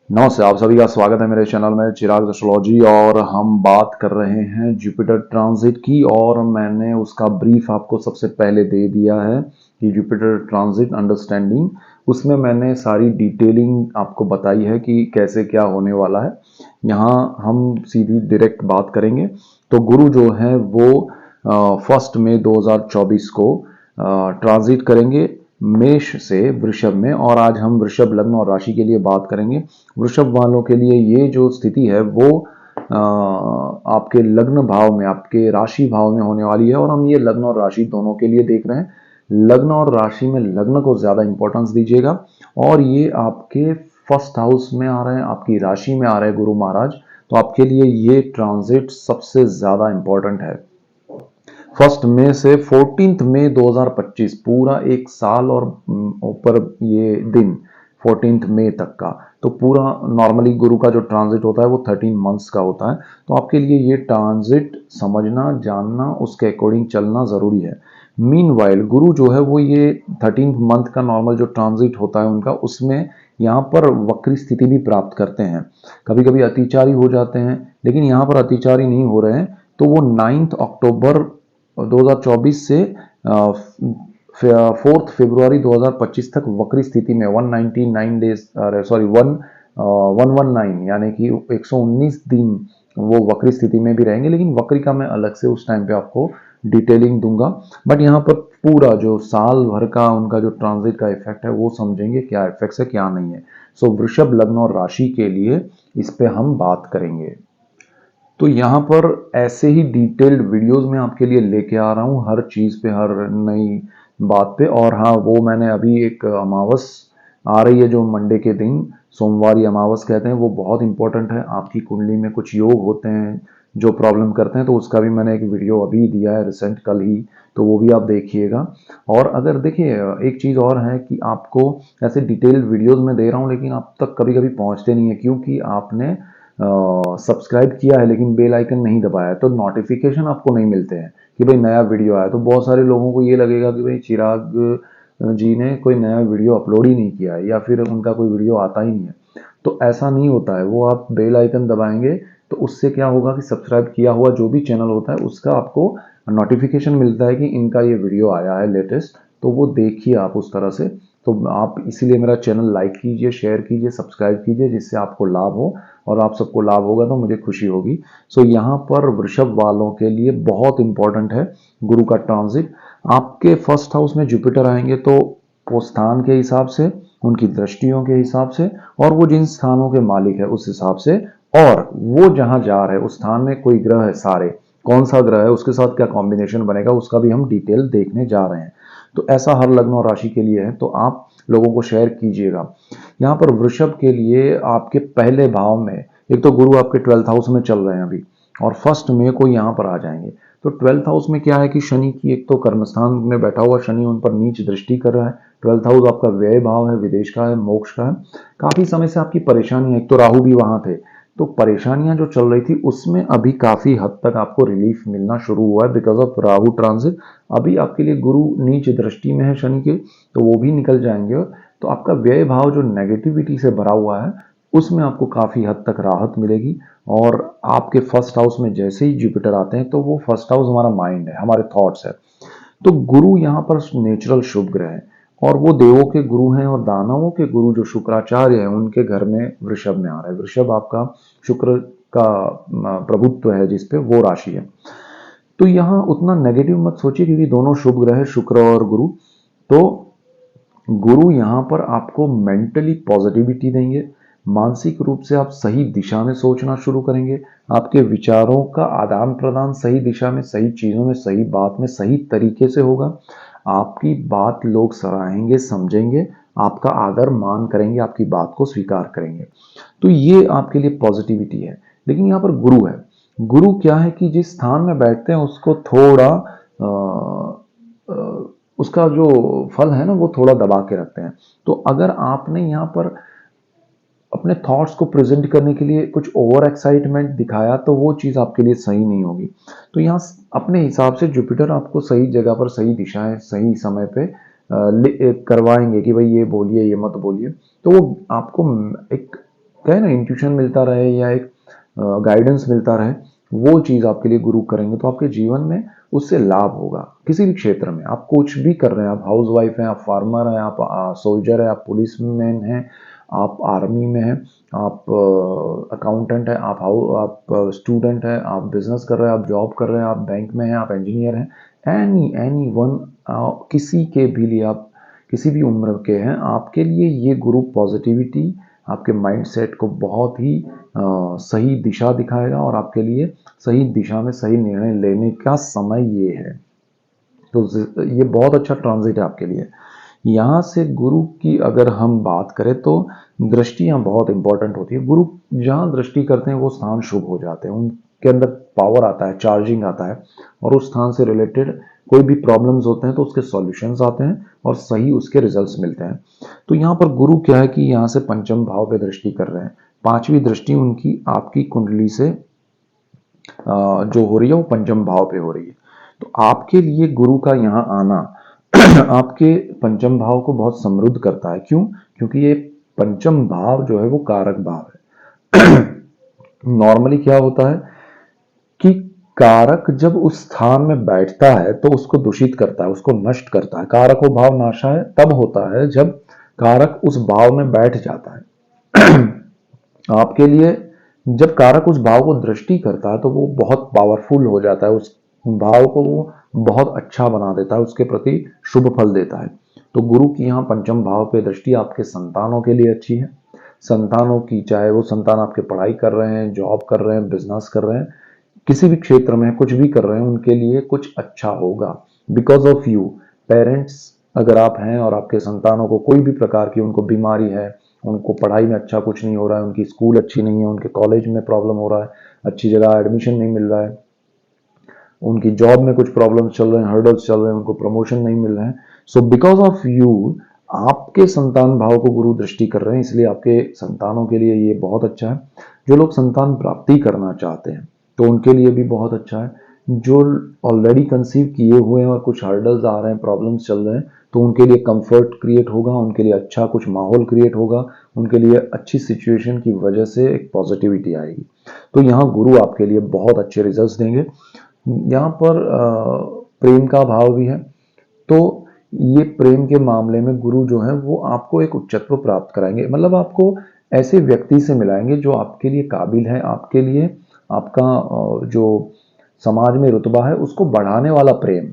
नमस्ते, आप सभी का स्वागत है मेरे चैनल में चिराग एस्ट्रोलॉजी। और हम बात कर रहे हैं जुपिटर ट्रांजिट की। और मैंने उसका ब्रीफ आपको सबसे पहले दे दिया है कि जुपिटर ट्रांजिट अंडरस्टैंडिंग, उसमें मैंने सारी डिटेलिंग आपको बताई है कि कैसे क्या होने वाला है। यहाँ हम सीधी डायरेक्ट बात करेंगे। तो गुरु जो है वो 1 मई 2024 को ट्रांजिट करेंगे मेष से वृषभ में। और आज हम वृषभ लग्न और राशि के लिए बात करेंगे। वृषभ वालों के लिए ये जो स्थिति है वो आपके लग्न भाव में, आपके राशि भाव में होने वाली है। और हम ये लग्न और राशि दोनों के लिए देख रहे हैं। लग्न और राशि में लग्न को ज्यादा इंपॉर्टेंस दीजिएगा। और ये आपके फर्स्ट हाउस में आ रहे हैं, आपकी राशि में आ रहे हैं गुरु महाराज। तो आपके लिए ये ट्रांजिट सबसे ज्यादा इंपॉर्टेंट है। 1 मई से 14 मई 2025, पूरा एक साल और ऊपर ये दिन 14 मई तक का। तो पूरा नॉर्मली गुरु का जो ट्रांजिट होता है वो 13 मंथ्स का होता है। तो आपके लिए ये ट्रांजिट समझना, जानना, उसके अकॉर्डिंग चलना जरूरी है। मीनवाइल गुरु जो है वो ये 13 मंथ का नॉर्मल जो ट्रांजिट होता है उनका, उसमें यहाँ पर वक्री स्थिति भी प्राप्त करते हैं। कभी कभी अतिचारी हो जाते हैं, लेकिन यहाँ पर अतिचारी नहीं हो रहे हैं। तो वो 9 अक्टूबर 2024 से 4 फरवरी 2025 तक वक्री स्थिति में 199 डेज, सॉरी 119, यानी कि 119 दिन वो वक्री स्थिति में भी रहेंगे। लेकिन वक्री का मैं अलग से उस टाइम पे आपको डिटेलिंग दूंगा। बट यहाँ पर पूरा जो साल भर का उनका जो ट्रांजिट का इफेक्ट है वो समझेंगे, क्या इफेक्ट है क्या नहीं है। सो वृषभ लग्न और राशि के लिए इस पे हम बात करेंगे। तो यहाँ पर ऐसे ही डिटेल्ड वीडियोस मैं आपके लिए लेके आ रहा हूँ, हर चीज़ पे, हर नई बात पे। और हाँ, वो मैंने अभी एक अमावस आ रही है जो मंडे के दिन, सोमवार या अमावस कहते हैं, वो बहुत इंपॉर्टेंट है। आपकी कुंडली में कुछ योग होते हैं जो प्रॉब्लम करते हैं, तो उसका भी मैंने एक वीडियो अभी दिया है रिसेंट, कल ही। तो वो भी आप देखिएगा। और अगर देखिए, एक चीज़ और है कि आपको ऐसे डिटेल्ड वीडियोस मैं दे रहा हूँ, लेकिन आप तक कभी कभी पहुँचते नहीं है, क्योंकि आपने सब्सक्राइब किया है लेकिन बेल आइकन नहीं दबाया है, तो नोटिफिकेशन आपको नहीं मिलते हैं कि भाई नया वीडियो आया। तो बहुत सारे लोगों को ये लगेगा कि भाई चिराग जी ने कोई नया वीडियो अपलोड ही नहीं किया है, या फिर उनका कोई वीडियो आता ही नहीं है। तो ऐसा नहीं होता है। वो आप बेल आइकन दबाएंगे तो उससे क्या होगा कि सब्सक्राइब किया हुआ जो भी चैनल होता है उसका आपको नोटिफिकेशन मिलता है कि इनका ये वीडियो आया है लेटेस्ट। तो वो देखिए आप उस तरह से। तो आप इसीलिए मेरा चैनल लाइक कीजिए, शेयर कीजिए, सब्सक्राइब कीजिए, जिससे आपको लाभ हो। और आप सबको लाभ होगा तो मुझे खुशी होगी। सो यहाँ पर वृषभ वालों के लिए बहुत इंपॉर्टेंट है गुरु का ट्रांजिट। आपके फर्स्ट हाउस में जुपिटर आएंगे तो वो स्थान के हिसाब से, उनकी दृष्टियों के हिसाब से, और वो जिन स्थानों के मालिक है उस हिसाब से, और वो जहां जा रहे हैं उस स्थान में कोई ग्रह है, सारे कौन सा ग्रह है, उसके साथ क्या कॉम्बिनेशन बनेगा, उसका भी हम डिटेल देखने जा रहे हैं। तो ऐसा हर लग्न और राशि के लिए है। तो आप लोगों को शेयर कीजिएगा। यहाँ पर वृषभ के लिए आपके पहले भाव में एक तो गुरु आपके 12th हाउस में चल रहे हैं अभी, और 1 मई को यहाँ पर आ जाएंगे। तो 12th हाउस में क्या है कि शनि की एक तो कर्मस्थान में बैठा हुआ शनि उन पर नीच दृष्टि कर रहा है। 12th हाउस आपका व्यय भाव है, विदेश का है, मोक्ष का है। काफी समय से आपकी परेशानी है, एक तो राहु भी वहां थे। तो परेशानियां जो चल रही थी उसमें अभी काफी हद तक आपको रिलीफ मिलना शुरू हुआ है बिकॉज ऑफ राहु ट्रांजिट। अभी आपके लिए गुरु नीच दृष्टि में है शनि के, तो वो भी निकल जाएंगे। तो आपका व्यय भाव जो नेगेटिविटी से भरा हुआ है उसमें आपको काफी हद तक राहत मिलेगी। और आपके फर्स्ट हाउस में जैसे ही जुपिटर आते हैं, तो वो फर्स्ट हाउस हमारा माइंड है, हमारे थॉट्स है। तो गुरु यहाँ पर नेचुरल शुभ ग्रह है, और वो देवों के गुरु हैं और दानवों के गुरु जो शुक्राचार्य हैं उनके घर में वृषभ में आ रहा है। वृषभ आपका शुक्र का प्रभुत्व है जिसपे, वो राशि है। तो यहाँ उतना नेगेटिव मत सोचिए, क्योंकि दोनों शुभ ग्रह है, शुक्र और गुरु। तो गुरु यहाँ पर आपको मेंटली पॉजिटिविटी देंगे। मानसिक रूप से आप सही दिशा में सोचना शुरू करेंगे। आपके विचारों का आदान प्रदान सही दिशा में, सही चीजों में, सही बात में, सही तरीके से होगा। आपकी बात लोग सराहेंगे, समझेंगे, आपका आदर मान करेंगे, आपकी बात को स्वीकार करेंगे। तो ये आपके लिए पॉजिटिविटी है। लेकिन यहाँ पर गुरु है। गुरु क्या है कि जिस स्थान में बैठते हैं उसको थोड़ा उसका जो फल है ना वो थोड़ा दबा के रखते हैं। तो अगर आपने यहाँ पर अपने थॉट्स को प्रेजेंट करने के लिए कुछ ओवर एक्साइटमेंट दिखाया तो वो चीज़ आपके लिए सही नहीं होगी। तो यहाँ अपने हिसाब से जुपिटर आपको सही जगह पर, सही दिशाएं, सही समय पे करवाएंगे कि भाई ये बोलिए, ये मत बोलिए। तो वो आपको एक कहे ना इंट्यूशन मिलता रहे या एक गाइडेंस मिलता रहे, वो चीज़ आपके लिए गुरु करेंगे तो आपके जीवन में उससे लाभ होगा। किसी भी क्षेत्र में आप कुछ भी कर रहे हैं, आप हाउस वाइफ हैं, आप फार्मर हैं, आप सोल्जर हैं, आप पुलिस मैन हैं, आप आर्मी में हैं, आप अकाउंटेंट हैं, आप स्टूडेंट हैं, आप बिजनेस कर रहे हैं, आप जॉब कर रहे हैं, आप बैंक में हैं, आप इंजीनियर हैं, एनी वन, किसी के भी लिए, आप किसी भी उम्र के हैं, आपके लिए ये गुरु पॉजिटिविटी आपके माइंडसेट को बहुत ही सही दिशा दिखाएगा और आपके लिए सही दिशा में सही निर्णय लेने का समय ये है। तो ये बहुत अच्छा ट्रांजिट है आपके लिए। यहाँ से गुरु की अगर हम बात करें तो दृष्टि यहाँ बहुत इंपॉर्टेंट होती है। गुरु जहाँ दृष्टि करते हैं वो स्थान शुभ हो जाते हैं, उनके अंदर पावर आता है, चार्जिंग आता है और उस स्थान से रिलेटेड कोई भी प्रॉब्लम्स होते हैं तो उसके सॉल्यूशंस आते हैं और सही उसके रिजल्ट्स मिलते हैं। तो यहाँ पर गुरु क्या है कि यहाँ से पंचम भाव पे दृष्टि कर रहे हैं, पांचवी दृष्टि उनकी आपकी कुंडली से जो हो रही है वो पंचम भाव पे हो रही है। तो आपके लिए गुरु का यहाँ आना आपके पंचम भाव को बहुत समृद्ध करता है। क्यों? क्योंकि ये पंचम भाव जो है वो कारक भाव है। नॉर्मली क्या होता है कि कारक जब उस स्थान में बैठता है तो उसको दूषित करता है, उसको नष्ट करता है। कारक वो भाव नाशाय तब होता है जब कारक उस भाव में बैठ जाता है। आपके लिए जब कारक उस भाव को दृष्टि करता है तो वो बहुत पावरफुल हो जाता है, उस भाव को वो बहुत अच्छा बना देता है, उसके प्रति शुभ फल देता है। तो गुरु की यहाँ पंचम भाव पे दृष्टि आपके संतानों के लिए अच्छी है। संतानों की, चाहे वो संतान आपके पढ़ाई कर रहे हैं, जॉब कर रहे हैं, बिजनेस कर रहे हैं, किसी भी क्षेत्र में कुछ भी कर रहे हैं, उनके लिए कुछ अच्छा होगा बिकॉज ऑफ यू। पेरेंट्स अगर आप हैं और आपके संतानों को कोई भी प्रकार की उनको बीमारी है, उनको पढ़ाई में अच्छा कुछ नहीं हो रहा है, उनकी स्कूल अच्छी नहीं है, उनके कॉलेज में प्रॉब्लम हो रहा है, अच्छी जगह एडमिशन नहीं मिल रहा है, उनकी जॉब में कुछ प्रॉब्लम्स चल रहे हैं, हर्डल्स चल रहे हैं, उनको प्रमोशन नहीं मिल रहे हैं, सो बिकॉज ऑफ यू आपके संतान भाव को गुरु दृष्टि कर रहे हैं, इसलिए आपके संतानों के लिए ये बहुत अच्छा है। जो लोग संतान प्राप्ति करना चाहते हैं तो उनके लिए भी बहुत अच्छा है। जो ऑलरेडी कंसीव किए हुए हैं और कुछ हर्डल्स आ रहे हैं, प्रॉब्लम्स चल रहे हैं, तो उनके लिए कंफर्ट क्रिएट होगा, उनके लिए अच्छा कुछ माहौल क्रिएट होगा, उनके लिए अच्छी सिचुएशन की वजह से एक पॉजिटिविटी आएगी। तो यहाँ गुरु आपके लिए बहुत अच्छे रिजल्ट्स देंगे। यहाँ पर प्रेम का भाव भी है, तो ये प्रेम के मामले में गुरु जो है वो आपको एक उच्चत्व प्राप्त कराएंगे, मतलब आपको ऐसे व्यक्ति से मिलाएंगे जो आपके लिए काबिल है, आपके लिए आपका जो समाज में रुतबा है उसको बढ़ाने वाला प्रेम।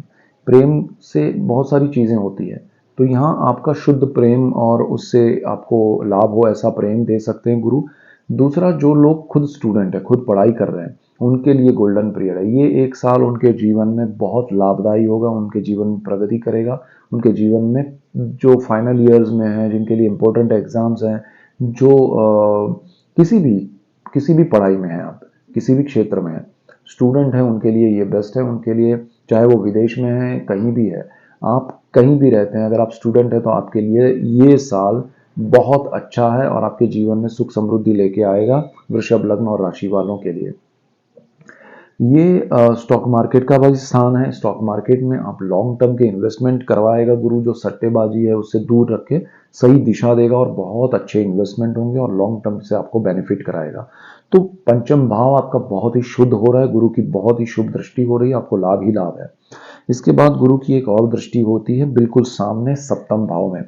प्रेम से बहुत सारी चीज़ें होती है, तो यहाँ आपका शुद्ध प्रेम और उससे आपको लाभ हो ऐसा प्रेम दे सकते हैं गुरु। दूसरा, जो लोग खुद स्टूडेंट है, खुद पढ़ाई कर रहे हैं, उनके लिए गोल्डन पीरियड है। ये एक साल उनके जीवन में बहुत लाभदायी होगा, उनके जीवन में प्रगति करेगा। उनके जीवन में जो फाइनल ईयर्स में हैं, जिनके लिए इम्पोर्टेंट एग्जाम्स हैं, जो किसी भी पढ़ाई में हैं, आप किसी भी क्षेत्र में हैं, स्टूडेंट हैं, उनके लिए ये बेस्ट है। उनके लिए चाहे वो विदेश में है, कहीं भी है, आप कहीं भी रहते हैं, अगर आप स्टूडेंट हैं तो आपके लिए ये साल बहुत अच्छा है और आपके जीवन में सुख समृद्धि लेके आएगा। वृषभ लग्न और राशि वालों के लिए ये स्टॉक मार्केट का भी स्थान है। स्टॉक मार्केट में आप लॉन्ग टर्म के इन्वेस्टमेंट करवाएगा गुरु, जो सट्टेबाजी है उससे दूर रख के सही दिशा देगा और बहुत अच्छे इन्वेस्टमेंट होंगे और लॉन्ग टर्म से आपको बेनिफिट कराएगा। तो पंचम भाव आपका बहुत ही शुद्ध हो रहा है, गुरु की बहुत ही शुभ दृष्टि हो रही है, आपको लाभ ही लाभ है। इसके बाद गुरु की एक और दृष्टि होती है बिल्कुल सामने सप्तम भाव में।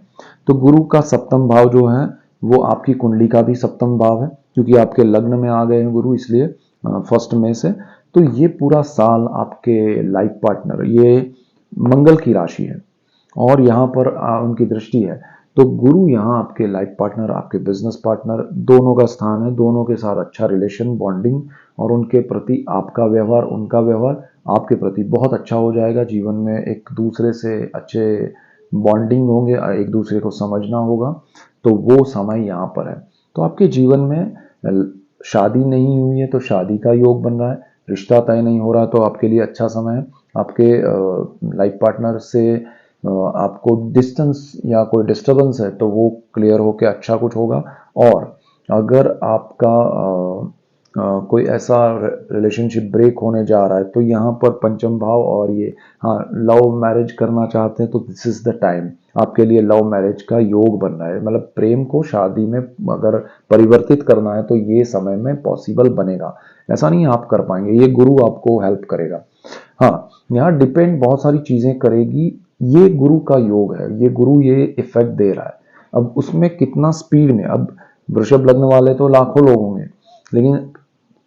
तो गुरु का सप्तम भाव जो है वो आपकी कुंडली का भी सप्तम भाव है, क्योंकि आपके लग्न में आ गए हैं गुरु, इसलिए 1 मई से। तो ये पूरा साल आपके लाइफ पार्टनर, ये मंगल की राशि है और यहाँ पर उनकी दृष्टि है, तो गुरु यहाँ आपके लाइफ पार्टनर, आपके बिजनेस पार्टनर दोनों का स्थान है। दोनों के साथ अच्छा रिलेशन, बॉन्डिंग और उनके प्रति आपका व्यवहार, उनका व्यवहार आपके प्रति बहुत अच्छा हो जाएगा। जीवन में एक दूसरे से अच्छे बॉन्डिंग होंगे, एक दूसरे को समझना होगा, तो वो समय यहाँ पर है। तो आपके जीवन में शादी नहीं हुई है तो शादी का योग बन रहा है, रिश्ता तय नहीं हो रहा तो आपके लिए अच्छा समय है। आपके लाइफ पार्टनर से आपको डिस्टेंस या कोई डिस्टरबेंस है तो वो क्लियर होकर अच्छा कुछ होगा। और अगर आपका कोई ऐसा रिलेशनशिप ब्रेक होने जा रहा है तो यहाँ पर पंचम भाव और ये, हाँ, लव मैरिज करना चाहते हैं तो दिस इज द टाइम। आपके लिए लव मैरिज का योग बन रहा है, मतलब प्रेम को शादी में अगर परिवर्तित करना है तो ये समय में पॉसिबल बनेगा। ऐसा नहीं आप कर पाएंगे, ये गुरु आपको हेल्प करेगा। हाँ, यहाँ डिपेंड बहुत सारी चीजें करेगी, ये गुरु का योग है, ये गुरु ये इफेक्ट दे रहा है। अब उसमें कितना स्पीड में, अब वृषभ लग्न वाले तो लाखों लोग होंगे, लेकिन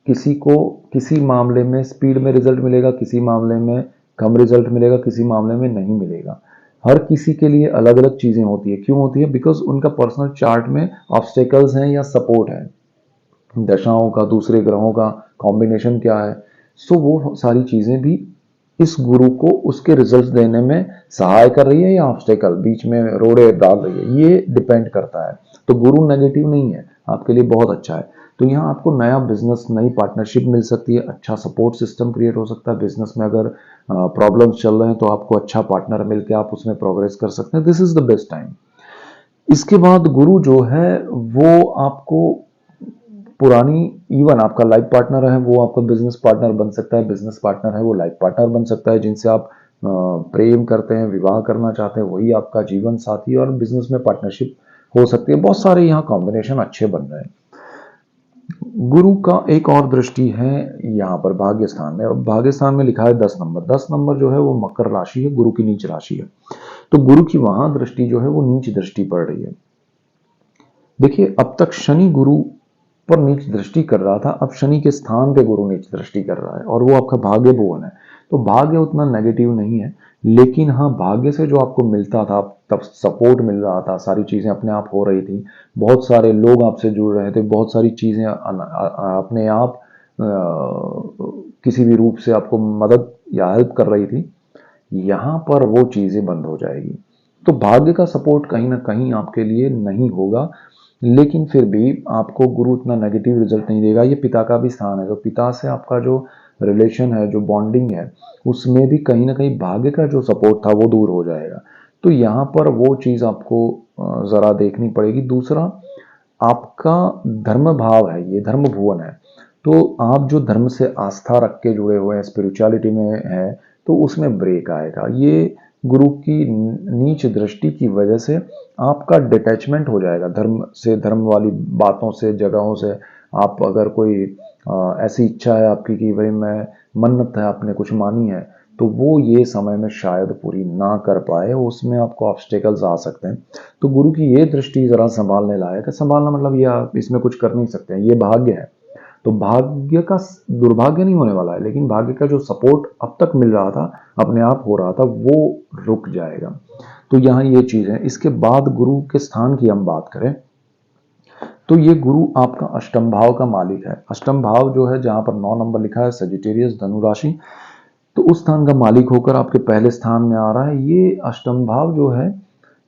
किसी को किसी मामले में स्पीड में रिजल्ट मिलेगा, किसी मामले में कम रिजल्ट मिलेगा, किसी मामले में नहीं मिलेगा। हर किसी के लिए अलग अलग चीजें होती है। क्यों होती है? बिकॉज उनका पर्सनल चार्ट में ऑब्स्टेकल्स हैं या सपोर्ट है, दशाओं का, दूसरे ग्रहों का कॉम्बिनेशन क्या है। सो वो सारी चीजें भी इस गुरु को उसके रिजल्ट्स देने में सहाय कर रही है या ऑब्स्टेकल बीच में रोड़े डाल रही है, ये डिपेंड करता है। तो गुरु नेगेटिव नहीं है, आपके लिए बहुत अच्छा है। तो यहाँ आपको नया बिजनेस, नई पार्टनरशिप मिल सकती है, अच्छा सपोर्ट सिस्टम क्रिएट हो सकता है। बिजनेस में अगर प्रॉब्लम्स चल रहे हैं तो आपको अच्छा पार्टनर मिलकर आप उसमें प्रोग्रेस कर सकते हैं। This is the best time. इसके बाद गुरु जो है वो आपको पुरानी, इवन आपका लाइफ पार्टनर है वो आपका बिजनेस पार्टनर बन सकता है, बिजनेस पार्टनर है वो लाइफ पार्टनर बन सकता है, जिनसे आप प्रेम करते हैं, विवाह करना चाहते हैं, वही आपका जीवन साथी और बिजनेस में पार्टनरशिप हो सकती है। बहुत सारे यहाँ कॉम्बिनेशन अच्छे बन रहे हैं। गुरु का एक और दृष्टि है यहाँ पर भाग्य स्थान में। अब भाग्य स्थान में लिखा है 10 नंबर। 10 नंबर जो है वो मकर राशि है, गुरु की नीच राशि है। तो गुरु की वहां दृष्टि जो है वो नीच दृष्टि पड़ रही है। देखिए, अब तक शनि गुरु पर नीच दृष्टि कर रहा था, अब शनि के स्थान पे गुरु नीच दृष्टि कर रहा है और वो आपका भाग्य भुवन है। तो भाग्य उतना नेगेटिव नहीं है, लेकिन हाँ, भाग्य से जो आपको मिलता था, तब सपोर्ट मिल रहा था, सारी चीजें अपने आप हो रही थी, बहुत सारे लोग आपसे जुड़ रहे थे, बहुत सारी चीजें अपने आप किसी भी रूप से आपको मदद या हेल्प कर रही थी। यहां पर वो चीजें बंद हो जाएगी। तो भाग्य का सपोर्ट कहीं ना कहीं आपके लिए नहीं होगा, लेकिन फिर भी आपको गुरु उतना नेगेटिव रिजल्ट नहीं देगा। ये पिता का भी स्थान है, तो पिता से आपका जो रिलेशन है, जो बॉन्डिंग है, उसमें भी कहीं ना कहीं भाग्य का जो सपोर्ट था वो दूर हो जाएगा। तो यहाँ पर वो चीज आपको जरा देखनी पड़ेगी। दूसरा, आपका धर्म भाव है, ये धर्म भुवन है, तो आप जो धर्म से आस्था रख के जुड़े हुए हैं, स्पिरिचुअलिटी में है, तो उसमें ब्रेक आएगा। ये गुरु की नीच दृष्टि की वजह से आपका डिटैचमेंट हो जाएगा धर्म से, धर्म वाली बातों से, जगहों से। आप अगर कोई ऐसी इच्छा है आपकी कि भाई मैं, मन्नत है आपने कुछ मानी है, तो वो ये समय में शायद पूरी ना कर पाए, उसमें आपको ऑब्स्टेकल्स आ सकते हैं। तो गुरु की ये दृष्टि जरा संभालने लायक है। संभालना मतलब ये आप इसमें कुछ कर नहीं सकते हैं, ये भाग्य है। तो भाग्य का दुर्भाग्य नहीं होने वाला है, लेकिन भाग्य का जो सपोर्ट अब तक मिल रहा था, अपने आप हो रहा था, वो रुक जाएगा। तो यहाँ ये चीज है। इसके बाद गुरु के स्थान की हम बात करें तो ये गुरु आपका अष्टम भाव का मालिक है। अष्टम भाव जो है, जहां पर 9 नंबर लिखा है, सजिटेरियस धनु राशि, तो उस स्थान का मालिक होकर आपके पहले स्थान में आ रहा है। ये अष्टम भाव जो है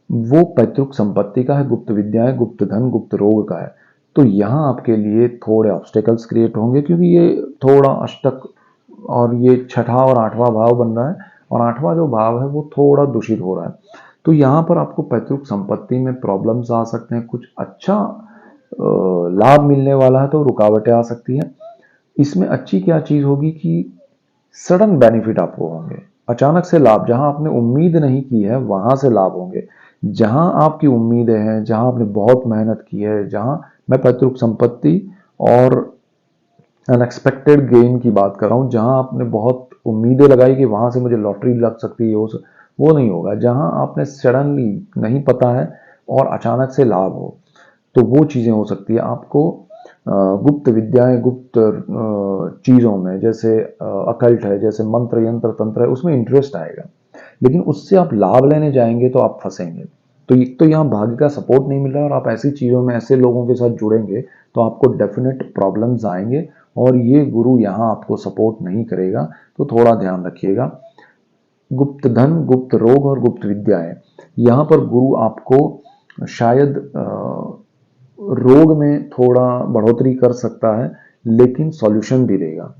वो पैतृक संपत्ति का है, गुप्त विद्याएं, गुप्त धन, गुप्त रोग का है। तो यहाँ आपके लिए थोड़े ऑब्स्टेकल्स क्रिएट होंगे, क्योंकि ये थोड़ा अष्टक, और ये छठा और आठवां भाव बन रहा है, और आठवां जो भाव है वो थोड़ा दूषित हो रहा है। तो यहाँ पर आपको पैतृक संपत्ति में प्रॉब्लम्स आ सकते हैं। कुछ अच्छा लाभ मिलने वाला है तो रुकावटें आ सकती है। इसमें अच्छी क्या चीज होगी कि सडन बेनिफिट आपको होंगे, अचानक से लाभ, जहां आपने उम्मीद नहीं की है वहां से लाभ होंगे। जहां आपकी उम्मीदें हैं, जहां आपने बहुत मेहनत की है, जहां मैं पैतृक संपत्ति और अनएक्सपेक्टेड गेन की बात कर रहा हूं, जहां आपने बहुत उम्मीदें लगाई कि वहां से मुझे लॉटरी लग सकती है, वो नहीं होगा। जहां आपने सडनली, नहीं पता है, और अचानक से लाभ हो, तो वो चीजें हो सकती है। आपको गुप्त विद्याएं, गुप्त चीजों में, जैसे अकल्ट है, जैसे मंत्र यंत्र तंत्र है, उसमें इंटरेस्ट आएगा, लेकिन उससे आप लाभ लेने जाएंगे तो आप फंसेंगे। तो एक तो यहाँ भाग्य का सपोर्ट नहीं मिल रहा, और आप ऐसी चीजों में ऐसे लोगों के साथ जुड़ेंगे तो आपको डेफिनेट प्रॉब्लम्स आएंगे, और ये गुरु यहाँ आपको सपोर्ट नहीं करेगा। तो थोड़ा ध्यान रखिएगा। गुप्त धन, गुप्त रोग और गुप्त विद्याएं, यहाँ पर गुरु आपको शायद रोग में थोड़ा बढ़ोतरी कर सकता है, लेकिन सॉल्यूशन भी देगा।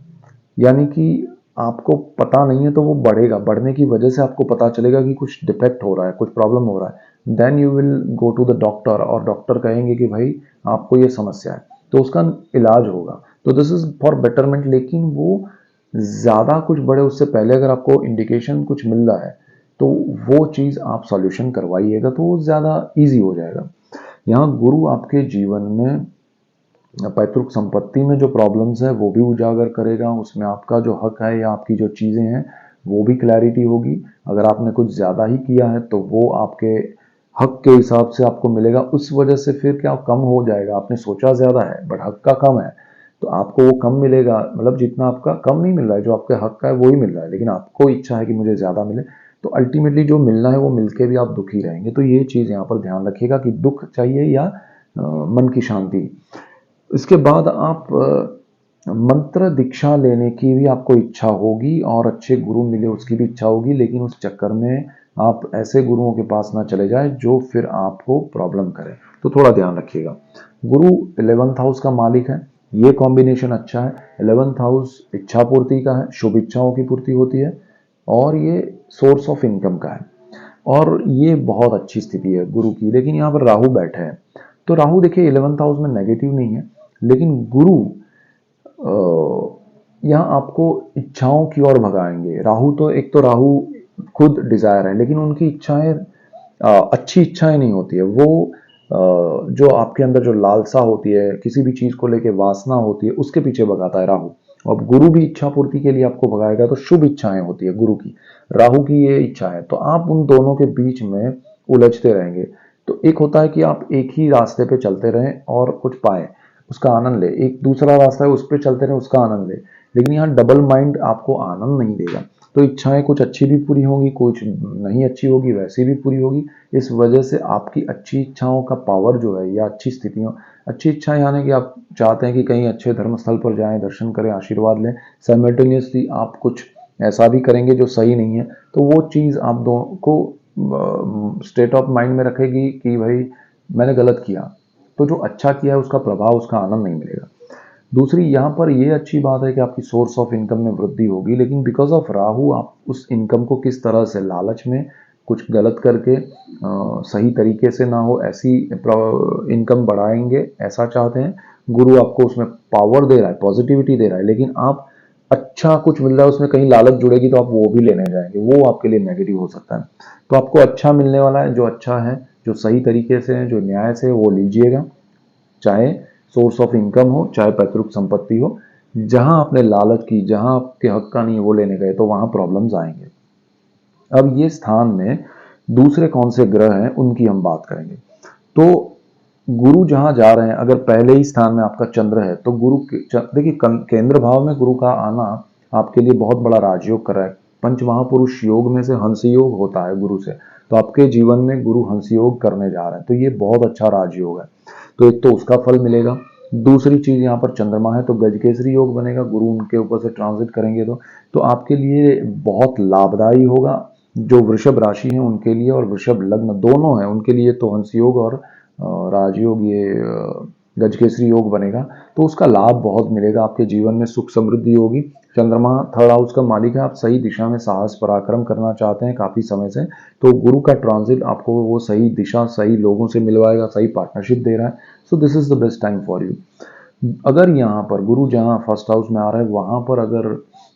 यानी कि आपको पता नहीं है तो वो बढ़ेगा, बढ़ने की वजह से आपको पता चलेगा कि कुछ डिफेक्ट हो रहा है, कुछ प्रॉब्लम हो रहा है। Then you will go to the doctor, और डॉक्टर कहेंगे कि भाई आपको ये समस्या है, तो उसका इलाज होगा। तो दिस इज फॉर बेटरमेंट। लेकिन वो ज्यादा कुछ बढ़े उससे पहले अगर आपको इंडिकेशन कुछ मिल रहा है तो वो चीज़ आप सॉल्यूशन करवाइएगा तो वो ज़्यादा ईजी हो जाएगा। यहाँ गुरु आपके जीवन में पैतृक संपत्ति में जो प्रॉब्लम्स है वो भी उजागर करेगा, उसमें आपका जो हक है या आपकी जो चीज़ें हैं वो भी क्लैरिटी होगी। अगर आपने कुछ ज़्यादा ही किया है तो वो आपके हक के हिसाब से आपको मिलेगा, उस वजह से फिर क्या कम हो जाएगा। आपने सोचा ज़्यादा है बट हक का कम है तो आपको वो कम मिलेगा, मतलब जितना आपका कम नहीं मिल रहा है, जो आपके हक का है वो ही मिल रहा है, लेकिन आपको इच्छा है कि मुझे ज़्यादा मिले, तो अल्टीमेटली जो मिलना है वो मिलके भी आप दुखी रहेंगे। तो ये चीज़ यहाँ पर ध्यान रखिएगा कि दुख चाहिए या मन की शांति। इसके बाद आप मंत्र दीक्षा लेने की भी आपको इच्छा होगी और अच्छे गुरु मिले उसकी भी इच्छा होगी, लेकिन उस चक्कर में आप ऐसे गुरुओं के पास ना चले जाए जो फिर आपको प्रॉब्लम करे, तो थोड़ा ध्यान रखिएगा। गुरु 11th हाउस का मालिक है, ये कॉम्बिनेशन अच्छा है। 11th हाउस इच्छा पूर्ति का है, शुभ इच्छाओं की पूर्ति होती है और ये सोर्स ऑफ इनकम का है और ये बहुत अच्छी स्थिति है गुरु की। लेकिन यहाँ पर राहु बैठे हैं, तो राहु देखिए 11th हाउस में नेगेटिव नहीं है, लेकिन गुरु यहाँ आपको इच्छाओं की ओर भगाएंगे। राहु तो एक तो राहु खुद डिजायर है, लेकिन उनकी इच्छाएं अच्छी इच्छाएं नहीं होती है। वो जो आपके अंदर जो लालसा होती है, किसी भी चीज को लेके वासना होती है, उसके पीछे भगाता है राहु। अब गुरु भी इच्छा पूर्ति के लिए आपको भगाएगा, तो शुभ इच्छाएं होती है गुरु की, राहु की ये इच्छा है, तो आप उन दोनों के बीच में उलझते रहेंगे। तो एक होता है कि आप एक ही रास्ते पे चलते रहें और कुछ पाएं, उसका आनंद ले, एक दूसरा रास्ता है उस पर चलते रहे उसका आनंद ले, लेकिन यहाँ डबल माइंड आपको आनंद नहीं देगा। तो इच्छाएं कुछ अच्छी भी पूरी होंगी, कुछ नहीं अच्छी होगी, वैसी भी पूरी होगी। इस वजह से आपकी अच्छी इच्छाओं का पावर जो है या अच्छी स्थितियों, अच्छी इच्छा यानी कि आप चाहते हैं कि कहीं अच्छे धर्म स्थल पर जाएं, दर्शन करें, आशीर्वाद लें, साइमल्टेनियसली आप कुछ ऐसा भी करेंगे जो सही नहीं है, तो वो चीज़ आप दोनों को स्टेट ऑफ माइंड में रखेगी कि भाई मैंने गलत किया, तो जो अच्छा किया है उसका प्रभाव, उसका आनंद नहीं मिलेगा। दूसरी यहाँ पर यह अच्छी बात है कि आपकी सोर्स ऑफ इनकम में वृद्धि होगी, लेकिन बिकॉज ऑफ राहु आप उस इनकम को किस तरह से लालच में कुछ गलत करके सही तरीके से ना हो ऐसी इनकम बढ़ाएंगे, ऐसा चाहते हैं। गुरु आपको उसमें पावर दे रहा है, पॉजिटिविटी दे रहा है, लेकिन आप अच्छा कुछ मिल रहा है उसमें कहीं लालच जुड़ेगी तो आप वो भी लेने जाएंगे, वो आपके लिए नेगेटिव हो सकता है। तो आपको अच्छा मिलने वाला है, जो अच्छा है, जो सही तरीके से है, जो न्याय से, वो लीजिएगा, चाहे सोर्स ऑफ इनकम हो चाहे पैतृक संपत्ति हो। जहां आपने लालच की, जहां आपके हक का नहीं वो लेने गए, तो वहां प्रॉब्लम्स आएंगे। अब ये स्थान में दूसरे कौन से ग्रह हैं उनकी हम बात करेंगे। तो गुरु जहां जा रहे हैं, अगर पहले ही स्थान में आपका चंद्र है तो गुरु देखिए केंद्र भाव में गुरु का आना आपके लिए बहुत बड़ा राजयोग कर रहा है। पंच महापुरुष योग में से हंस योग होता है गुरु से, तो आपके जीवन में गुरु हंस योग करने जा रहे हैं, तो ये बहुत अच्छा राजयोग है। तो एक तो उसका फल मिलेगा, दूसरी चीज यहाँ पर चंद्रमा है तो गजकेसरी योग बनेगा, गुरु उनके ऊपर से ट्रांजिट करेंगे तो आपके लिए बहुत लाभदायी होगा। जो वृषभ राशि है उनके लिए और वृषभ लग्न दोनों है उनके लिए तो हंस योग और राजयोग, ये गजकेसरी योग बनेगा, तो उसका लाभ बहुत मिलेगा। आपके जीवन में सुख समृद्धि होगी। चंद्रमा थर्ड हाउस का मालिक है, आप सही दिशा में साहस पराक्रम करना चाहते हैं काफी समय से, तो गुरु का ट्रांजिट आपको वो सही दिशा, सही लोगों से मिलवाएगा, सही पार्टनरशिप दे रहा है। So this is the best time for you. अगर यहाँ पर गुरु जहाँ फर्स्ट हाउस में आ रहा है वहां पर अगर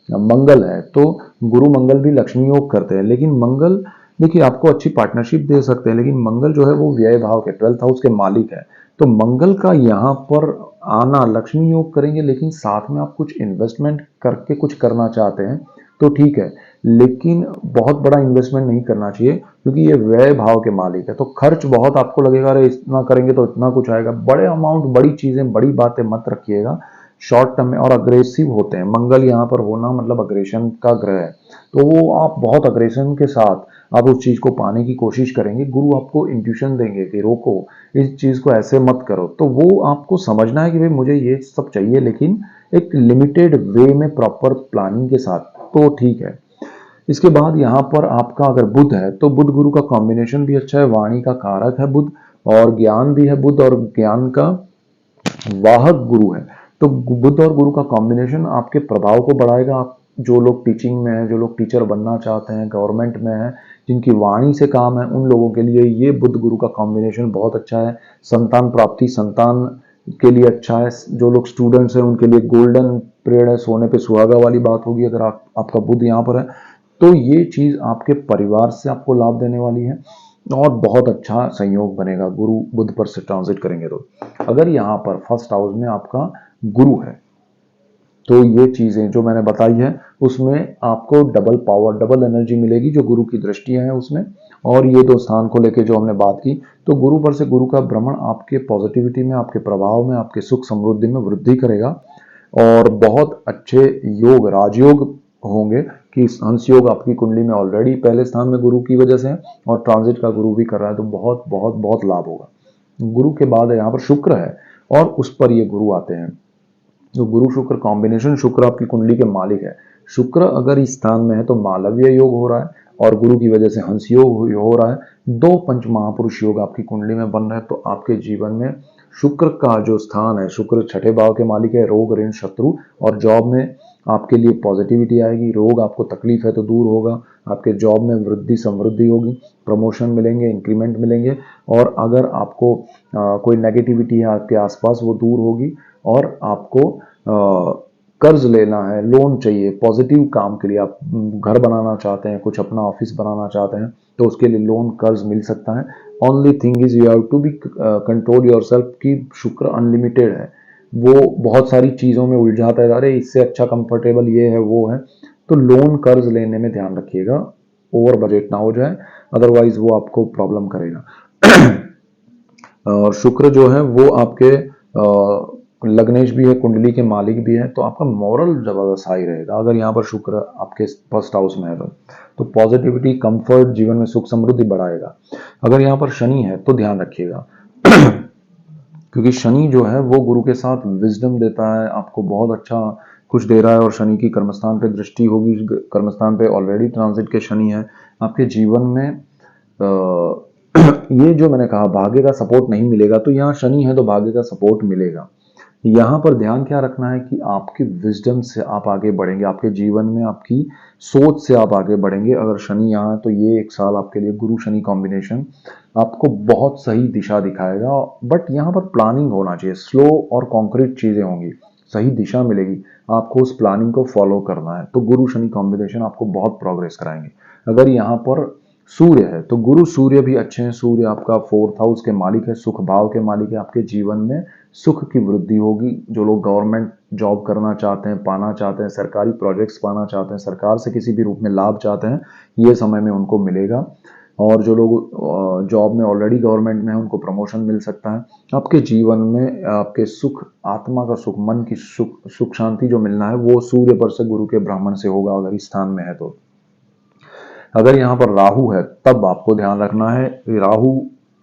मंगल है, तो गुरु मंगल भी लक्ष्मी योग करते हैं, लेकिन मंगल देखिए आपको अच्छी पार्टनरशिप दे सकते हैं, लेकिन मंगल जो है वो व्यय भाव के 12th हाउस के मालिक है। तो मंगल का यहाँ पर आना, लक्ष्मी योग करेंगे, लेकिन साथ में आप कुछ इन्वेस्टमेंट करके कुछ करना चाहते हैं तो ठीक है, लेकिन बहुत बड़ा इन्वेस्टमेंट नहीं करना चाहिए क्योंकि ये व्यय भाव के मालिक है, तो खर्च बहुत आपको लगेगा, अरे इतना करेंगे तो इतना कुछ आएगा, बड़े अमाउंट, बड़ी चीजें, बड़ी बातें मत रखिएगा शॉर्ट टर्म में। और अग्रेसिव होते हैं, मंगल यहाँ पर होना मतलब अग्रेशन का ग्रह है, तो वो आप बहुत अग्रेशन के साथ आप उस चीज को पाने की कोशिश करेंगे। गुरु आपको इंट्यूशन देंगे कि रोको, इस चीज को ऐसे मत करो, तो वो आपको समझना है कि भाई मुझे ये सब चाहिए, लेकिन एक लिमिटेड वे में प्रॉपर प्लानिंग के साथ, तो ठीक है। इसके बाद यहाँ पर आपका अगर बुध है तो बुध गुरु का कॉम्बिनेशन भी अच्छा है, वाणी का कारक है बुध और ज्ञान भी है बुध, और ज्ञान का वाहक गुरु है। तो बुध और गुरु का कॉम्बिनेशन आपके प्रभाव को बढ़ाएगा। आप जो लोग टीचिंग में हैं, जो लोग टीचर बनना चाहते हैं, गवर्नमेंट में हैं, जिनकी वाणी से काम है, उन लोगों के लिए ये बुध गुरु का कॉम्बिनेशन बहुत अच्छा है। संतान प्राप्ति, संतान के लिए अच्छा है। जो लोग स्टूडेंट्स हैं उनके लिए गोल्डन पीरियड है, सोने पे सुहागा वाली बात होगी अगर आपका बुध यहाँ पर है। तो ये चीज आपके परिवार से आपको लाभ देने वाली है और बहुत अच्छा संयोग बनेगा गुरु बुध पर से ट्रांजिट करेंगे तो। अगर यहाँ पर फर्स्ट हाउस में आपका गुरु है तो ये चीजें जो मैंने बताई है उसमें आपको डबल पावर डबल एनर्जी मिलेगी जो गुरु की दृष्टियां हैं उसमें। और ये दो स्थान को लेके जो हमने बात की, तो गुरु पर से गुरु का भ्रमण आपके पॉजिटिविटी में, आपके प्रभाव में, आपके सुख समृद्धि में वृद्धि करेगा और बहुत अच्छे योग राजयोग होंगे कि हंस योग आपकी कुंडली में ऑलरेडी पहले स्थान में गुरु की वजह से है और ट्रांजिट का गुरु भी कर रहा है, तो बहुत बहुत बहुत लाभ होगा। गुरु के बाद यहाँ पर शुक्र है और उस पर ये गुरु आते हैं। जो गुरु शुक्र कॉम्बिनेशन, शुक्र आपकी कुंडली के मालिक है। शुक्र अगर इस स्थान में है तो मालव्य योग हो रहा है और गुरु की वजह से हंस योग हो रहा है। दो पंच महापुरुष योग आपकी कुंडली में बन रहे हैं, तो आपके जीवन में शुक्र का जो स्थान है, शुक्र छठे भाव के मालिक है, रोग ऋण शत्रु और जॉब में आपके लिए पॉजिटिविटी आएगी। रोग आपको तकलीफ है तो दूर होगा, आपके जॉब में वृद्धि समृद्धि होगी, प्रमोशन मिलेंगे, इंक्रीमेंट मिलेंगे और अगर आपको कोई नेगेटिविटी है आपके आसपास वो दूर होगी और आपको कर्ज लेना है, लोन चाहिए पॉजिटिव काम के लिए, आप घर बनाना चाहते हैं, कुछ अपना ऑफिस बनाना चाहते हैं तो उसके लिए लोन कर्ज मिल सकता है। Only thing is you have to be control yourself कि शुक्र अनलिमिटेड है, वो बहुत सारी चीज़ों में उलझाता है, अरे इससे अच्छा कंफर्टेबल ये है वो है, तो लोन कर्ज लेने में ध्यान रखिएगा, ओवर बजट ना हो जाए, अदरवाइज वो आपको प्रॉब्लम करेगा। और शुक्र जो है वो आपके लग्नेश भी है, कुंडली के मालिक भी है, तो आपका मॉरल जबरदस्त हाई रहेगा अगर यहाँ पर शुक्र आपके फर्स्ट हाउस में है तो पॉजिटिविटी कंफर्ट जीवन में सुख समृद्धि बढ़ाएगा। अगर यहाँ पर शनि है तो ध्यान रखिएगा क्योंकि शनि जो है वो गुरु के साथ विजडम देता है, आपको बहुत अच्छा कुछ दे रहा है और शनि की कर्मस्थान पे दृष्टि होगी, कर्मस्थान पे ऑलरेडी ट्रांजिट के शनि है आपके जीवन में। ये जो मैंने कहा भाग्य का सपोर्ट नहीं मिलेगा, तो यहाँ शनि है तो भाग्य का सपोर्ट मिलेगा। यहाँ पर ध्यान क्या रखना है कि आपकी विजडम से आप आगे बढ़ेंगे, आपके जीवन में आपकी सोच से आप आगे बढ़ेंगे। अगर शनि यहाँ है तो ये एक साल आपके लिए गुरु शनि कॉम्बिनेशन आपको बहुत सही दिशा दिखाएगा, बट यहाँ पर प्लानिंग होना चाहिए, स्लो और कॉन्क्रीट चीजें होंगी, सही दिशा मिलेगी, आपको उस प्लानिंग को फॉलो करना है, तो गुरु शनि कॉम्बिनेशन आपको बहुत प्रोग्रेस कराएंगे। अगर यहाँ पर सूर्य है तो गुरु सूर्य भी अच्छे हैं, सूर्य आपका फोर्थ हाउस के मालिक है, सुख भाव के मालिक है, आपके जीवन में सुख की वृद्धि होगी। जो लोग गवर्नमेंट जॉब करना चाहते हैं, पाना चाहते हैं, सरकारी प्रोजेक्ट्स पाना चाहते हैं, सरकार से किसी भी रूप में लाभ चाहते हैं, ये समय में उनको मिलेगा। और जो लोग जॉब में ऑलरेडी गवर्नमेंट में है उनको प्रमोशन मिल सकता है। आपके जीवन में आपके सुख, आत्मा का सुख, मन की सुख शांति जो मिलना है वो सूर्य पर से गुरु के ब्राह्मण से होगा अगर इस स्थान में है तो। अगर यहाँ पर राहु है तब आपको ध्यान रखना है, राहु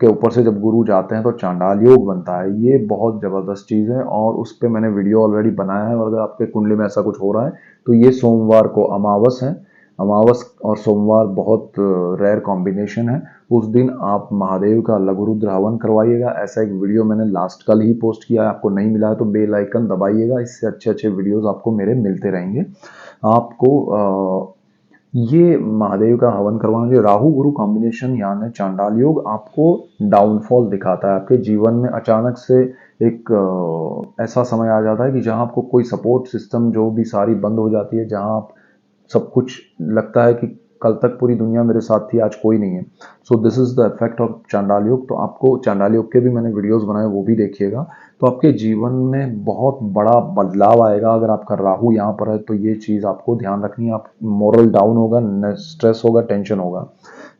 के ऊपर से जब गुरु जाते हैं तो चांडाल योग बनता है, ये बहुत जबरदस्त चीज है और उस पर मैंने वीडियो ऑलरेडी बनाया है। और अगर आपके कुंडली में ऐसा कुछ हो रहा है तो ये सोमवार को अमावस है, अमावस और सोमवार बहुत रेयर कॉम्बिनेशन है, उस दिन आप महादेव का लघु रुद्र हवन करवाइएगा। ऐसा एक वीडियो मैंने लास्ट कल ही पोस्ट किया है, आपको नहीं मिला है तो बेल आइकन दबाइएगा, इससे अच्छे अच्छे वीडियोस आपको मेरे मिलते रहेंगे। आपको ये महादेव का हवन करवाना चाहिए। राहु गुरु कॉम्बिनेशन यानी चांडाल योग आपको डाउनफॉल दिखाता है, आपके जीवन में अचानक से एक ऐसा समय आ जाता है कि जहां आपको कोई सपोर्ट सिस्टम जो भी सारी बंद हो जाती है, जहां आप सब कुछ लगता है कि कल तक पूरी दुनिया मेरे साथ थी आज कोई नहीं है। So this is the effect of चांडाल योग। तो आपको चांडाल योग के भी मैंने वीडियोस बनाए, वो भी देखिएगा, तो आपके जीवन में बहुत बड़ा बदलाव आएगा। अगर आपका राहु यहाँ पर है तो ये चीज आपको ध्यान रखनी है, आप मोरल डाउन होगा, स्ट्रेस होगा, टेंशन होगा,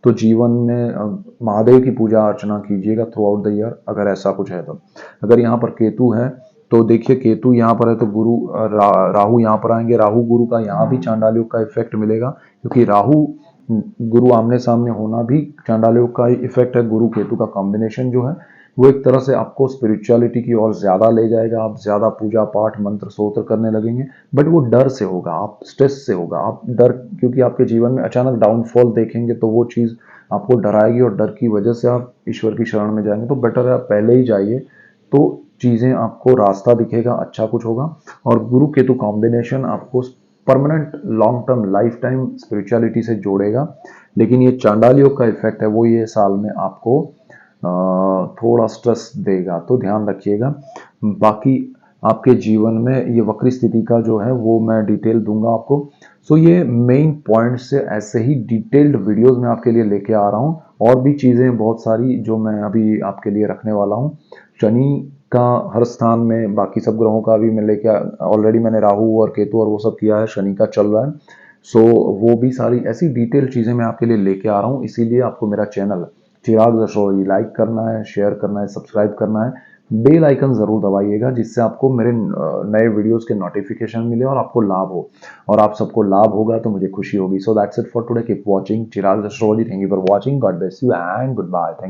तो जीवन में महादेव की पूजा अर्चना कीजिएगा थ्रू आउट द ईयर अगर ऐसा कुछ है तो। अगर यहाँ पर केतु है तो देखिए केतु यहाँ पर है तो गुरु राहु यहाँ पर आएंगे, राहु गुरु का यहाँ भी चांडाल योग का इफेक्ट मिलेगा, क्योंकि राहु गुरु आमने सामने होना भी चांडाल योग का इफेक्ट है। गुरु केतु का कॉम्बिनेशन जो है वो एक तरह से आपको स्पिरिचुअलिटी की ओर ज्यादा ले जाएगा, आप ज्यादा पूजा पाठ मंत्र स्तोत्र करने लगेंगे, बट वो डर से होगा, आप स्ट्रेस से होगा, आप डर, क्योंकि आपके जीवन में अचानक डाउनफॉल देखेंगे तो वो चीज आपको डराएगी और डर की वजह से आप ईश्वर की शरण में जाएंगे। तो बेटर है आप पहले ही जाइए, तो चीजें आपको रास्ता दिखेगा, अच्छा कुछ होगा। और गुरु केतु कॉम्बिनेशन आपको permanent long term life time spirituality से जोड़ेगा, लेकिन ये चांडाल योग का इफेक्ट है वो ये साल में आपको थोड़ा स्ट्रेस देगा, तो ध्यान रखिएगा। बाकी आपके जीवन में ये वक्री स्थिति का जो है वो मैं डिटेल दूंगा आपको, सो ये मेन पॉइंट से ऐसे ही डिटेल्ड वीडियोस मैं आपके लिए लेके आ रहा हूँ, और भी चीज़ें बहुत सारी जो मैं अभी आपके लिए रखने वाला हूँ। शनि का हर स्थान में, बाकी सब ग्रहों का भी मैं लेके ऑलरेडी मैंने राहु और केतु और वो सब किया है, शनि का चल रहा है। सो वो भी सारी ऐसी डिटेल चीज़ें मैं आपके लिए लेके आ रहा हूँ। इसीलिए आपको मेरा चैनल चिराग एस्ट्रोलॉजी लाइक करना है, शेयर करना है, सब्सक्राइब करना है, बेल आइकन ज़रूर दबाइएगा, जिससे आपको मेरे नए वीडियोस के नोटिफिकेशन मिले और आपको लाभ हो। और आप सबको लाभ होगा तो मुझे खुशी होगी। So that's it for today, keep watching Chirag astrology. Thank you for watching, God bless you and good bye.